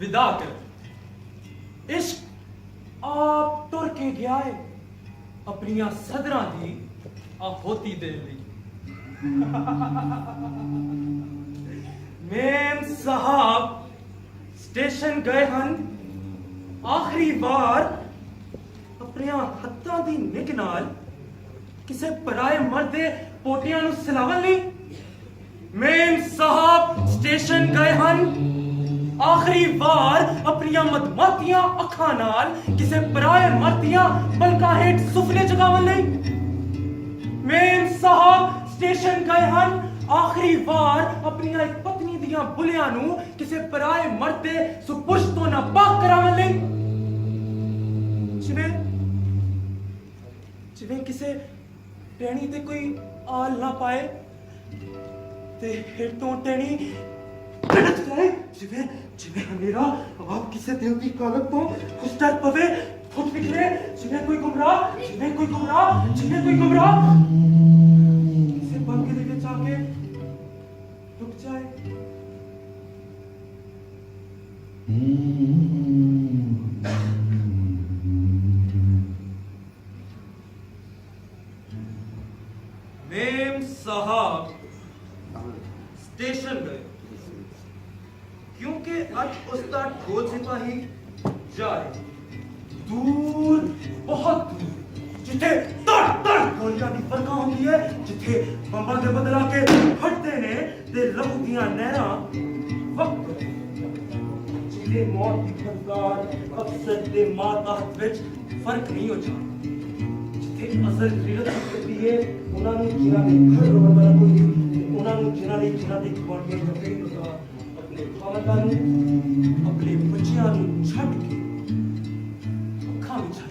विदा कर। इश्क आप तुर के गया है अपनिया सदरां दी आहोती देन लई। मेम साहब स्टेशन गए हन आखिरी बार अपनिया हत्थां दी निक नाल किसे पराए मर्द दे पोटियां नूं सिलावन लई। मेम साहब स्टेशन गए हन आखिरी बार अपनिया मदमातियां अखां नाल किसे पराए मर्दियां पलकां हेठ सुफने जगावन लई। मेम साहब स्टेशन गए हन आखिरी बार अपनिया एक पत्नी दियां बुलियां नूं किसे पराए मर्द दे सुपुर्श तो नापाक करावन लई। जिवें किसे टहनी ते कोई आल ना पाए ते हेठ तो टहनी लटक जाए। जिवें हमेरा आप किसे दिल की कालक तो कुछ डर पवे फुट निकले। जिवें कोई गुमराह किसे बन के दिखे चाके रुक जाए। मेम साहब स्टेशन गए क्योंकि अज उसका ढोल सिपाही जाए दूर बहुत दूर जिथे तड़ तड़ गोलियां दी फरका होंदी है, जिथे बंबां दे बदला के फटदे ने ते लहू दियां नहरां वक्त जिथे मौत दी फनकार अफसर दे मातहत विच फर्क नहीं हो जाता। जिथे असल रिलत करदी है उन्हां नूं जिन्हां दे घर रोण वाला कोई उन्हां नूं जिन्हां दी गवांढियां दा नहीं होता अपने खानदान नूं अपने बच्चियां नूं छड्ड के अखां विच छड्ड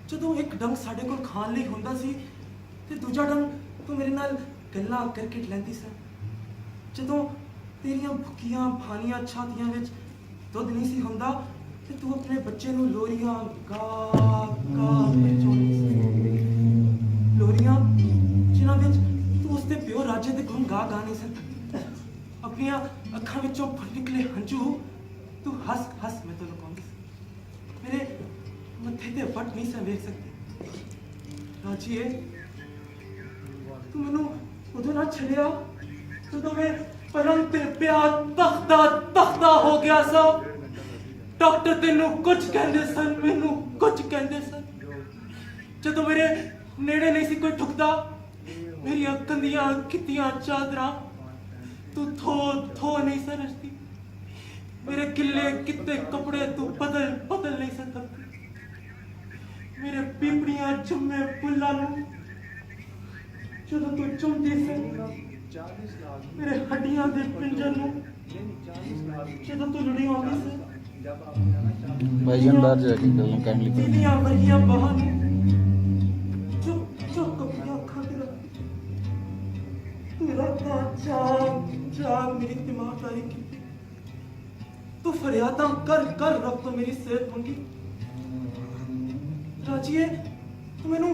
ਜਦੋਂ ਇੱਕ ਡੰਗ ਸਾਡੇ ਕੋਲ ਖਾਣ ਲਈ ਹੁੰਦਾ ਸੀ ਤੇ ਦੂਜਾ ਡੰਗ ਤੂੰ ਮੇਰੇ ਨਾਲ ਗੱਲਾਂ ਕਰਕੇ ਲੈਂਦੀ ਸੀ। ਜਦੋਂ ਤੇਰੀਆਂ ਭੁੱਖੀਆਂ ਭਾਨੀਆਂ ਛਾਤੀਆਂ ਵਿੱਚ ਦੁੱਧ ਨਹੀਂ ਸੀ ਹੁੰਦਾ ਤੇ ਤੂੰ ਆਪਣੇ ਬੱਚੇ ਨੂੰ ਲੋਰੀਆਂ ਗਾ ਕੇ ਚੋਣੀ ਸੀ। ਲੋਰੀਆਂ ਜਿਨ੍ਹਾਂ ਵਿੱਚ ਤੂੰ ਉਸਦੇ ਪਿਓ ਰਾਜੇ ਦੇ ਗੁਣ ਗਾ ਨਹੀਂ ਸਕਦੀ। ਆਪਣੀਆਂ ਅੱਖਾਂ ਵਿੱਚੋਂ ਫੁੱਟ ਨਿਕਲੇ ਹੰਝੂ ਤੂੰ ਹੱਸ ਮੈਂ ਤੈਨੂੰ ਲੁਕਾਉਂਦੀ ਸੀ। ਮੇਰੇ मत्थे ते वट नहीं सा वेख सकती। राजीए तू मैनू उदों ना छड़िया जदों मैं पलंग ते पिया तख्ता हो गया सा। डॉक्टर तेनू कुछ कहंदे सन मैनू कुछ कहंदे सन। जदों मेरे नेड़े नहीं सी कोई ठुकदा मेरी कंदियां कितियां चादरां तू थो नहीं सा रचदी। मेरे गिले किते कपड़े तू बदल नहीं सकता। मेरे पिपड़ियां चुम्मे फुल्लां नूं जदों तू चुमदी सी। मेरे हड्डियां दे पिंजर नूं जदों तू लड़ी आउंदी सी। भाईजान बाहर जाके गल्लां कर ली। तेरियां वहियां बाहां नूं चुप अपनी अखां ते रख। तू रातां जाग मेरी दिमागदारी कीती। तू फरियादां कर रब तो मेरी सेहत मंगी। राजीए तू मैनू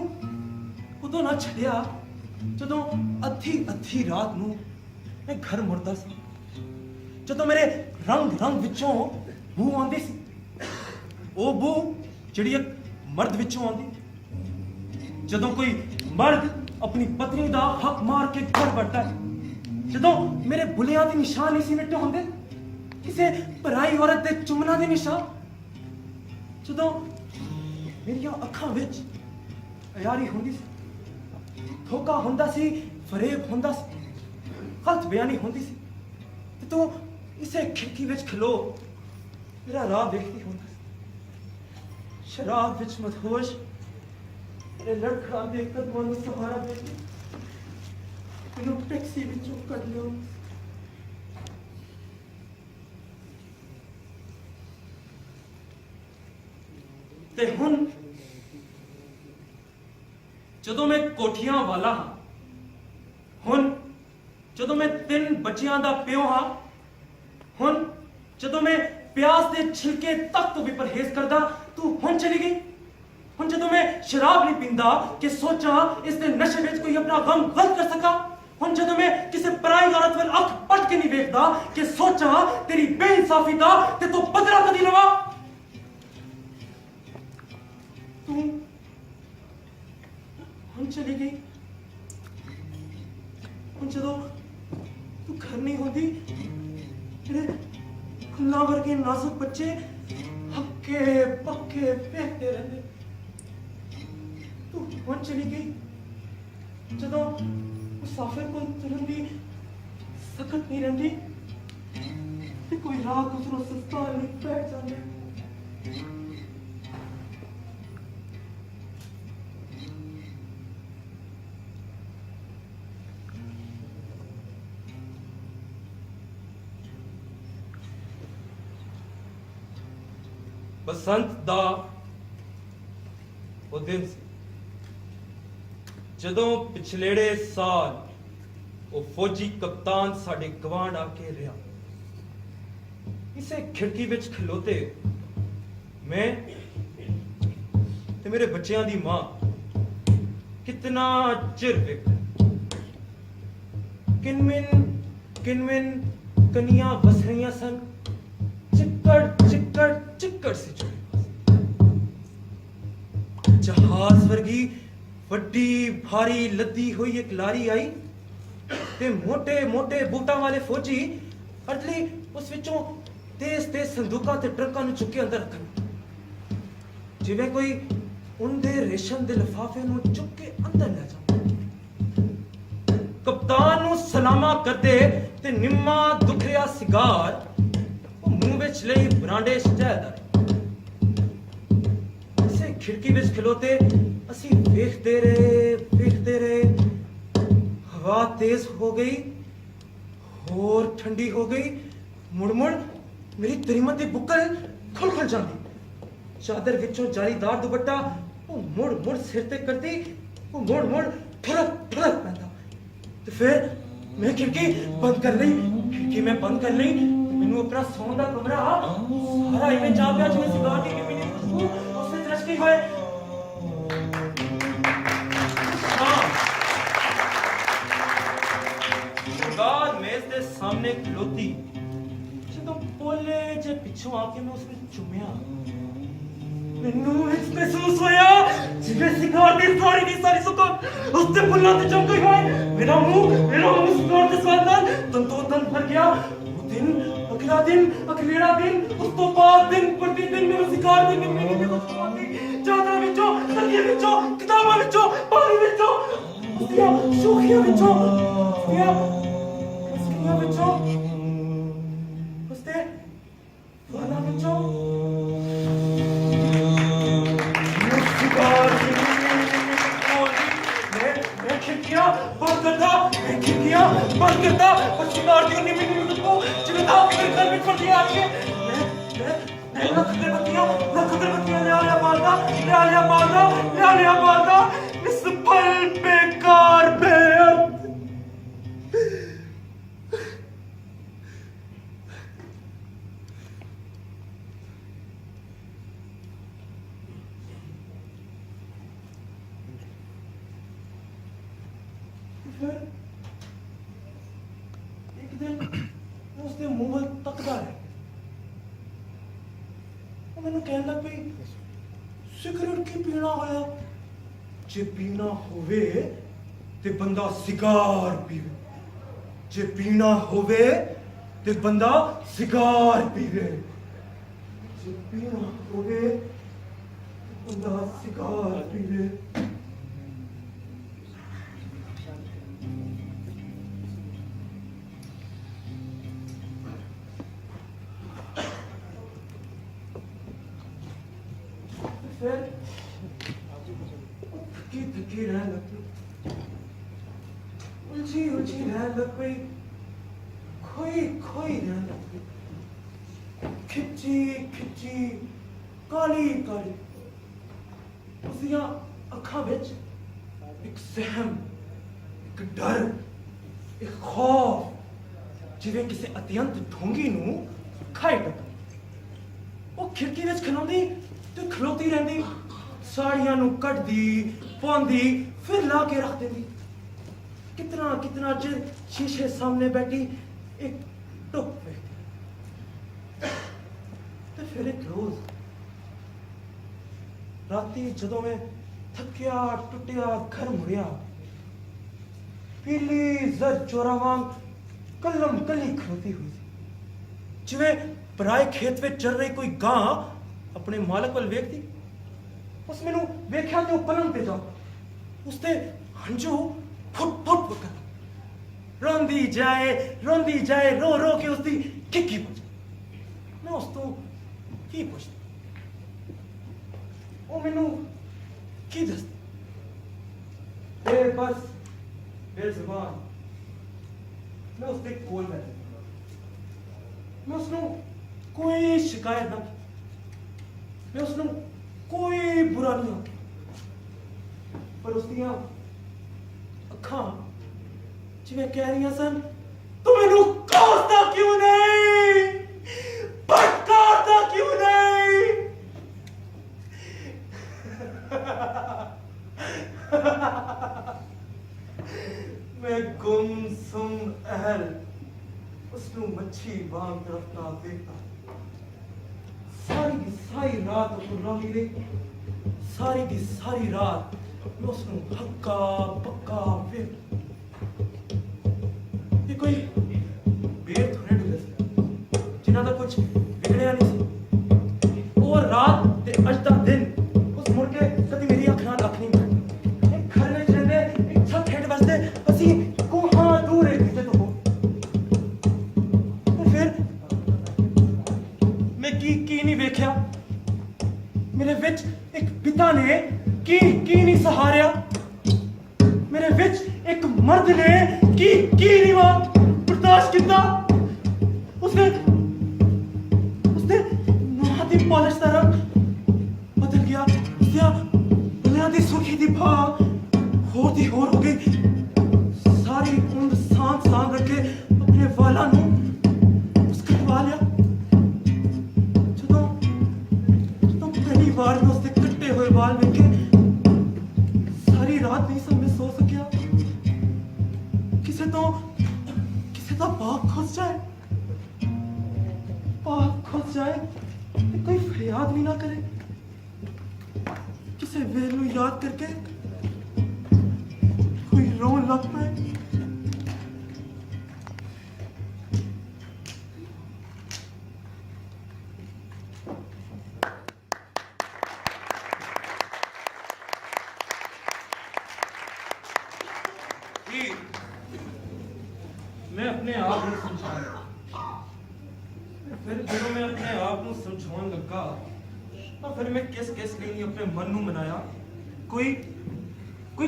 उदों ना छड़िया जदों अद्धी रात नूं मैं घर मुड़दा सी। ਜਦੋਂ ਮੇਰੇ ਰੰਗ ਵਿੱਚੋਂ ਬੂ ਆਉਂਦੀ ਸੀ, ਉਹ ਬੂ ਜਿਹੜੀ ਇੱਕ ਮਰਦ ਵਿੱਚੋਂ ਆਉਂਦੀ। ਜਦੋਂ ਕੋਈ ਮਰਦ ਆਪਣੀ ਪਤਨੀ ਦਾ ਹੱਕ ਮਾਰ ਕੇ ਘਰ ਵੜਦਾ ਹੈ, ਜਦੋਂ ਮੇਰੇ ਬੁੱਲਿਆਂ ਦੇ ਨਿਸ਼ਾਨ ਨਹੀਂ ਸੀ ਮਿਟੇ ਹੁੰਦੇ, ਕਿਸੇ ਪਰਾਈ ਔਰਤ ਦੇ ਚੁੰਮਣਾ ਦੇ ਨਿਸ਼ਾਨ, ਜਦੋਂ ਮੇਰੀਆਂ ਅੱਖਾਂ ਵਿੱਚ ਯਾਰੀ ਹੁੰਦੀ ਸੀ, ਧੋਖਾ ਹੁੰਦਾ ਸੀ, ਫਰੇਬ ਹੁੰਦਾ ਸੀ, ਗਲਤ ਬਿਆਨੀ ਹੁੰਦੀ ਸੀ, ਤੇ ਤੂੰ ਇਸੇ ਖਿੜਕੀ ਵਿੱਚ ਖਲੋ ਮੇਰਾ ਰਾਹ ਦੇਖਦੀ ਹੁੰਦਾ ਸੀ। ਸ਼ਰਾਬ ਵਿੱਚ ਮਦਹੋਸ਼ ਮੇਰੇ ਲੜਖੜਾਉਂਦੇ ਕਦਮਾਂ ਨੂੰ ਸਹਾਰਾ ਦੇ ਕੇ ਮੈਨੂੰ ਟੈਕਸੀ ਵਿੱਚੋਂ ਕੱਢ ਲਿਓ। ਤੇ ਹੁਣ ਜਦੋਂ ਮੈਂ ਕੋਠੀਆਂ ਵਾਲਾ ਹਾਂ, ਹੁਣ ਜਦੋਂ ਮੈਂ 3 ਬੱਚਿਆਂ ਦਾ ਪਿਓ ਹਾਂ, ਹੁਣ ਜਦੋਂ ਮੈਂ ਪਿਆਜ਼ ਦੇ ਛਿਲਕੇ ਤੱਕ ਤੋਂ ਵੀ ਪਰਹੇਜ਼ ਕਰਦਾ, ਤੂੰ ਹੁਣ ਚਲੀ ਗਈ। ਹੁਣ ਜਦੋਂ ਮੈਂ ਸ਼ਰਾਬ ਨਹੀਂ ਪੀਂਦਾ ਕਿ ਸੋਚਾਂ ਇਸ ਦੇ ਨਸ਼ੇ ਵਿੱਚ ਕੋਈ ਆਪਣਾ ਗਮ ਗਲਤ ਕਰ ਸਕਾਂ, ਹੁਣ ਜਦੋਂ ਮੈਂ ਕਿਸੇ ਪਰਾਈ ਔਰਤ ਵੱਲ ਅੱਖ ਪਟ ਕੇ ਨਹੀਂ ਵੇਖਦਾ ਕਿ ਸੋਚਾਂ ਤੇਰੀ ਬੇਇਨਸਾਫੀ ਦਾ ਤੇ ਤੂੰ ਬਦਲਾ ਕਦੀ ਲਵਾ, ਤੂੰ ਹੁਣ ਚਲੀ ਗਈ। ਹੁਣ ਜਦੋਂ ਤੂੰ ਘਰ ਨਹੀਂ ਹੁੰਦੀ, ਜਿਹੜੇ ਫੁੱਲਾਂ ਵਰਗੇ ਨਾਜ਼ੁਕ ਬੱਚੇ ਹੱਕੇ ਪੱਕੇ ਵੇਖਦੇ ਰਹਿੰਦੇ। ਤੂੰ ਹੁਣ ਚਲੀ ਗਈ ਜਦੋਂ ਮੁਸਾਫਿਰ ਕੋਲ ਤੁਰਨ ਦੀ ਸਖਤ ਨਹੀਂ ਰਹਿੰਦੀ ਤੇ ਕੋਈ ਰਾਹ ਗੁਜ਼ਰੋ ਸਸਤਾ ਨਹੀਂ ਬੈਠ ਜਾਂਦਾ। ਬਸੰਤ ਦਾ ਉਹ ਦਿਨ ਸੀ ਜਦੋਂ ਪਿਛਲੇੜੇ ਸਾਲ ਉਹ ਫੌਜੀ ਕਪਤਾਨ ਸਾਡੇ ਗਵਾਂਢ ਆ ਕੇ ਰਿਹਾ। ਇਸੇ ਖਿੜਕੀ ਵਿੱਚ ਖਲੋਤੇ ਮੈਂ ਤੇ ਮੇਰੇ ਬੱਚਿਆਂ ਦੀ ਮਾਂ ਕਿਤਨਾ ਚਿਰ ਵੇਖ ਕਿਨਮਿਨ ਕਨੀਆਂ ਵਸ ਰਹੀਆਂ ਸਨ। ਚਿੱਕੜ ਸੀ ਜੁੜੇ ਜਹਾਜ਼ ਵਰਗੀ ਵੱਡੀ ਭਾਰੀ ਲੱਦੀ ਹੋਈ ਇੱਕ ਲਾਰੀ ਆਈ ਤੇ ਮੋਟੇ ਬੂਟਾਂ ਵਾਲੇ ਫੌਜੀ ਅਰਲੀ ਉਸ ਵਿੱਚੋਂ ਤੇਜ਼ ਸੰਦੂਕਾਂ ਤੇ ਟਰੱਕਾਂ ਨੂੰ ਚੁੱਕ ਕੇ ਅੰਦਰ ਰੱਖਣ, ਜਿਵੇਂ ਕੋਈ ਉਹਦੇ ਰੇਸ਼ਮ ਦੇ ਲਿਫਾਫੇ ਨੂੰ ਚੁੱਕ ਕੇ ਅੰਦਰ ਲੈ ਜਾਂਦਾ। ਕਪਤਾਨ ਨੂੰ ਸਲਾਮਾ ਕਰਦੇ ਤੇ ਨਿੰਮਾ ਦੁਖਰਿਆ ਸਿਗਾਰ ਮੂੰਹ ਵਿੱਚ ਲਈ ਬਰਾਂਡੇ ਸਜਾਦਾ। ਇਸੇ ਖਿੜਕੀ ਵਿੱਚ ਖਲੋਤੇ ਅਸੀਂ ਵੇਖਦੇ ਰਹੇ। ਹਵਾ ਤੇਜ਼ ਹੋ ਗਈ, ਹੋਰ ਠੰਡੀ ਹੋ ਗਈ। ਮੁੜ ਮੇਰੀ ਤਰੀਮਤ ਦੀ ਬੁੱਕਲ ਖੁੱਲ ਜਾਂਦੀ। ਚਾਦਰ ਵਿੱਚੋਂ ਜਾਲੀਦਾਰ ਦੁਪੱਟਾ ਉਹ ਮੁੜ ਸਿਰ ਤੇ ਕਰਦੀ, ਉਹ ਮੁੜ ਠੁਲਕ ਪੈਂਦਾ। ਤੇ ਫਿਰ ਮੈਂ ਖਿੜਕੀ ਬੰਦ ਕਰ ਲਈ। ਮੈਨੂੰ ਆਪਣਾ ਸੌਣ ਦਾ ਕਮਰਾ ਸਾਰਾ ਇਵੇਂ ਜਾ ਪਿਆ ਜਿਵੇਂ ਸਿਗਾਰ ਦੀ ਕਿਮੀ ਦੀ ਖੁਸ਼ਬੂ ਉਸ ਵਿੱਚ ਰਚਕੀ ਹੋਏ। ਸਿਗਾਰ ਮੇਜ਼ ਦੇ ਸਾਹਮਣੇ ਖਲੋਤੀ, ਜਦੋਂ ਪੋਲੇ ਜੇ ਪਿੱਛੋਂ ਆ ਕੇ ਮੈਂ ਉਸ ਵਿੱਚ ਚੁੰਮਿਆ, ਮੈਨੂੰ ਇਸ ਮਹਿਸੂਸ ਹੋਇਆ ਜਿਵੇਂ ਸਿਗਾਰ ਦੀ ਸਾਰੀ ਸੁਕਰ ਉਸ ਤੇ ਫੁੱਲਾਂ ਤੇ ਚਮਕ ਗਈ ਹੋਏ। ਮੇਰਾ ਮੂੰਹ ਸਿਗਾਰ ਦੇ ਸਵਾਦ ਨਾਲ ਤਨ ਭਰ ਗਿਆ। ਅਗਲਾ ਦਿਨ ਉਸ ਤੋਂ ਬਾਅਦ ਦਿਨ ਪ੍ਰਤੀ ਦਿਨ ਮੈਨੂੰ ਸਿਗਾਰ ਦੀ ਨਿੰਮੀ ਦੀ ਖੁਸ਼ਬੂ ਆਉਂਦੀ। ਚਾਦਰਾਂ ਵਿੱਚੋਂ, ਤਕੀਏ ਵਿੱਚੋਂ, ਕਿਤਾਬਾਂ ਵਿੱਚੋਂ, ਪਾਣੀ ਵਿੱਚੋਂ, ਉਸਦੀਆਂ ਸ਼ੋਖੀਆਂ ਵਿੱਚੋਂ, ਉਸਦੇ ਫੁੱਲਾਂ ਵਿੱਚੋਂ ਸਿਗਾਰ ਦੀ ਮੈਂ ਖਿੜਕੀਆਂ ਬੰਦ ਕਰਦਾ ਸਿਗਾਰ ਦੀ ਨਿੰਮੀ ਦੀ ਖੁਸ਼ਬੂ ਜਿਵੇਂ ਤਾਂ ਮੇਰੇ ਘਰ ਵਿੱਚ ਫੜਦੀ ਆ ਕੇ ਮੈਂ ਲੱਖ ਅਗਰਬੱਤੀਆਂ ਲਿਆ ਮਾਰਦਾ ਇਸ ਪਲ ਬੇਕਾਰ ਬੇਅਰਥ। ਫਿਰ ਇੱਕ ਦਿਨ ਉਸਦੇ ਮੂੰਹ ਵੱਲ ਉਹ ਮੈਨੂੰ ਕਹਿਣ ਲੱਗ ਪਈ ਸਿਗਰਟ ਕੀ ਪੀਣਾ ਹੋਇਆ ਜੇ ਪੀਣਾ ਹੋਵੇ ਤੇ ਬੰਦਾ ਸਿਗਾਰ ਪੀਵੇ ਜੇ ਪੀਣਾ ਹੋਵੇ ਤੇ ਬੰਦਾ ਸਿਗਾਰ ਪੀਵੇ ਜੇ ਪੀਣਾ ਹੋਵੇ ਤੇ ਬੰਦਾ ਸਿਗਾਰ ਪੀਵੇ फिर थकी थकी रहने लग पई उलझी उलझी रहने लग पई खोई खोई रहने लग पई खिची खिची काली काली उसदियां अखां विच एक सहम एक डर एक खौफ जिवें किसी अत्यंत ढोंगी नूं खाई टक्कर वो खिड़की विच खलोंदी ਤੇ ਖਲੋਤੀ ਰਹਿੰਦੀ ਸਾੜੀਆਂ ਨੂੰ ਕੱਢਦੀ ਪਾਉਂਦੀ ਫਿਰ ਲਾ ਕੇ ਰੱਖ ਦਿੰਦੀ ਕਿਤਨਾ ਕਿਤਨਾ ਚਿਰ ਸ਼ੀਸ਼ੇ ਸਾਹਮਣੇ ਬੈਠੀ ਇੱਕ ਟੁੱਕ ਵੇਖਦੀ ਤੇ ਫਿਰ ਇੱਕ ਰੋਜ਼ ਰਾਤੀ ਜਦੋਂ ਮੈਂ ਥੱਕਿਆ ਟੁੱਟਿਆ ਘਰ ਮੁੜਿਆ ਪੀਲੀ ਜ਼ਰ ਚੋਰਾ ਵਾਂਗ ਕਲਮ ਕੱਲੀ ਖਲੋਤੀ ਹੋਈ ਸੀ ਜਿਵੇਂ ਪਰਾਏ ਖੇਤ ਵਿੱਚ ਚੱਲ ਰਹੀ ਕੋਈ ਗਾਂ अपने मालक वाल वेखती उस मैनू वेख्या ते पलंग पे जा उसते हंजू फुट फुट कर रोंदी जाए रो रो के उसकी किकी बज मैं उस तो की पूछती वो मैनू की दसती बस बेजुबान मैं उसके कोल बैठा मैं उसनू कोई शिकायत ना मैं उसनू कोई बुरा नहीं आखिया पर उसदियां अखां जिवें कह रही सन तू मैनू कोसदा क्यों नहीं भटकाता क्यों नहीं मैं गुमसुम अहल उसनू मच्छी वांग तरफता देखता सारी रात उसको रोंदी रही सारी रात मैं उसको हक्का पक्का फिर ये कोई बेर थोड़े डुले जिन्हां दा कुछ बिगड़िया नहीं सी वो रात ते अज दा दिन उस मुड़ के कदी मेरी अख नाल अख नहीं मिलती एक घर विच रहंदे एक छत हेठ बसदे असीं कोहां दूर एक दूजे तो तो फिर मैं की नहीं वेख्या मेरे विच एक पिता ने की नहीं सहारिया मेरे विच एक मर्द ने की नहीं बर्दाश्त किया उसने नाती पॉलिश का रंग बदल गया उसने बुनियादी सुर्खी दी भा होर दी होर हो गई सारी उम्र सांत रखे अपने वाला नू मुस्कुरा लिया बार में उसके कट्टे हुए बाल देखे सारी रात नहीं सब में सो सकिया किसे तो पाक खुस जाए तो कोई फरियाद भी ना करे किसे वेलू याद करके कोई रोन लग पाए मैं अपने आप को समझाया फिर जो मैं अपने आप को समझाने लगा तो फिर मैं किस लिए अपने मन नू मनाया कोई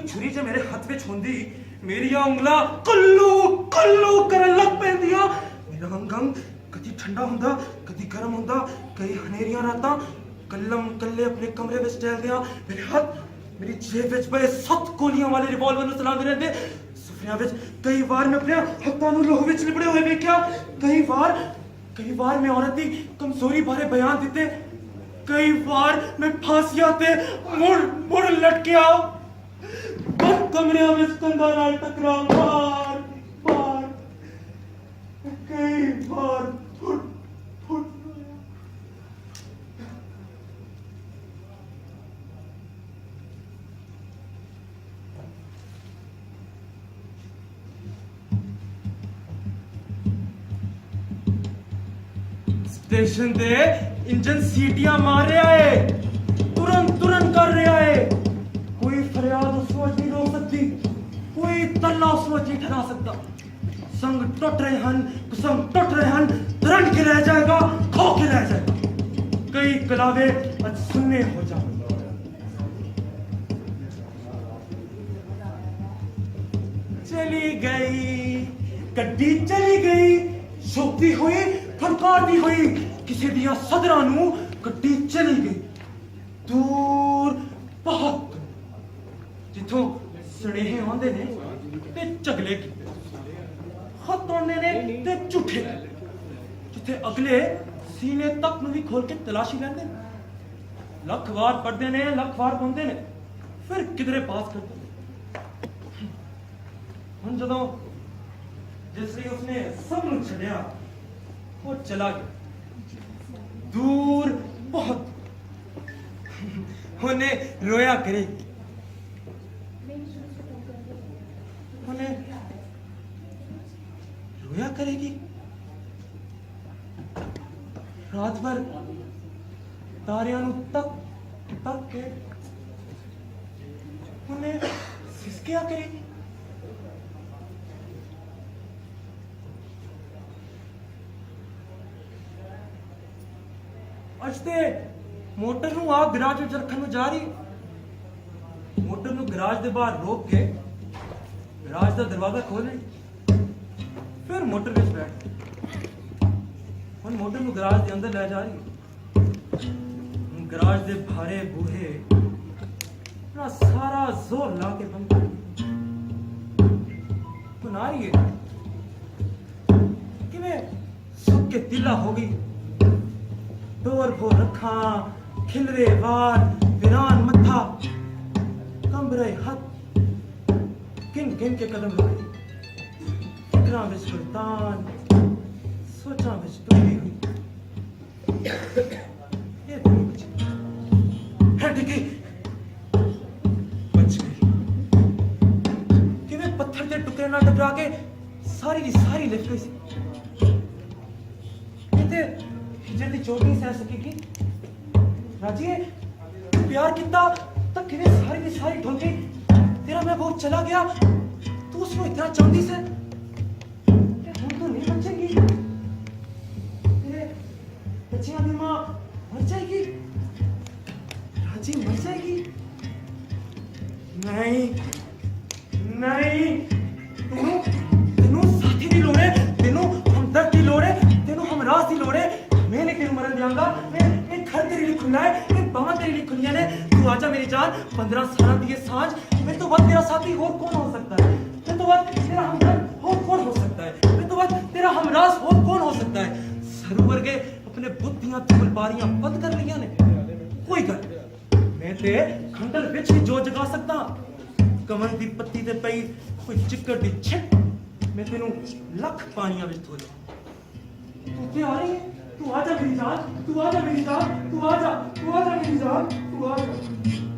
छुरी जो मेरे हाथ में होंदी मेरी उंगला कल्लू करन लग पैंदियां मेरा अंग कदी ठंडा हुंदा कदी गर्म हुंदा कई हनेरियां रातां कल्ले अपने कमरे विच टहलदियां मेरे हाथ मेरी जेब विच पए 7 गोलियां वाले रिवॉल्वर नू चलांदे रहंदे सुफनियां विच कई बार मैं अपने हत्थां नू लोह विच लिबड़े होए वेख्या कई बार मैं औरत दी कमजोरी बारे बयान दिते कई बार मैं फांसियां ते मुड़ लटकिया बंद कमरे में कंधा नाल टकरा मार कई बार फुट स्टेशन दे इंजन सीटियां मार रहा है, तुरंत तुरंत कर रहा है। कोई फरियाद उस वक्त नहीं रोक सकती, कोई तल्ला उस वक्त नहीं ठहरा सकता। संग टुट रहे हैं, संग टुट रहे हैं, रन के रह जाएगा, खो के रह जाएगा। कई कलावे आज सुनने हो जाए। चली गई गड्डी, चली गई, सोती हुई फड़काती हुई, किसी दिया सदरा नू गड्डी चली गई दूर, बहुत जिथों सनेहे आंदे ने ते झगले कीते, खत आने ने ते झूठे, जिथे अगले सीने तक नू भी खोल के तलाशी लेंदे ने, लख वार पढ़दे ने, लख वार पाउंदे ने, फिर किधरे पास करदे ने। हुण जदों जिसलिए उसने सब नू छड़िया, वो चला गया दूर बहुत। उन्हें रोया करे, उन्हें रोया करेगी। रात भर तारियां नू तक तक के उन्हें सिसकिया करेगी। अजते मोटर नू आप गराज विच रखन नू जा रही, मोटर नू गराज दे बाहर रोक के गराज दा दरवाजा खोले, फिर मोटर विच बैठ हुण मोटर नू गराज दे अंदर ले जा रही। हुण गराज दे भारे बूहे ना सारा जोर ला के बंद कर बना रही है। किवें सुख के तिला हो गई, डोर भोर रखा, खिलरे वार, वीरान मथा, कंबरे हाथ, गिन गिन के कदम लगे, फिक्रां विच सुल्तान, सोचां विच डूबी हुई। ये दुनिया बची है, डिगी बच गई। किवें पत्थर के टुकड़े ना टकरा के सारी की सारी लिख गई सी। हिजर दी चोट नहीं सह सकेगी। राजिए प्यार कितना तक किवें सारी दी सारी ढल गई। तेरा मैं बहुत चला गया, तू उसको इतना चाहती से, हम तो नहीं बचेंगी। तेरे बच्चियां दी मां मर जाएगी, राजी मर जाएगी। नहीं नहीं, तेनू तेनू साथी दी लोड़ है, तेनू हमदर्द दी लोड़ है, तेनू हमराज दी लोड़ है। मैं नहीं तेनू मरन दियांगा। मैं घर तेरे लिए खुला है, मैं बाहां तेरे लिए खुलियां ने। तू आजा मेरी जान, 15 साल दी ये सांझ, मैं तो बाद तेरा साथी और कौन हो सकता है? मैं तो बाद तेरा हमदर्द और कौन हो सकता है? मैं तो बाद तेरा हमराज और कौन हो सकता है? सरोवर के अपने बुद्धियां तुलबारियां बंद कर लिया ने, कोई गल मैं ते खंडर विच भी जो जगा सकता। कमल दी पत्ती ते पई कोई चिक्कड़ दी छिट, मैं तेनू लख पानियां विच धो लूं। तू ते आ रही है, तू आजा मेरी जान, तू आजा मेरी जान, तू आजा मेरी जान, तू आजा।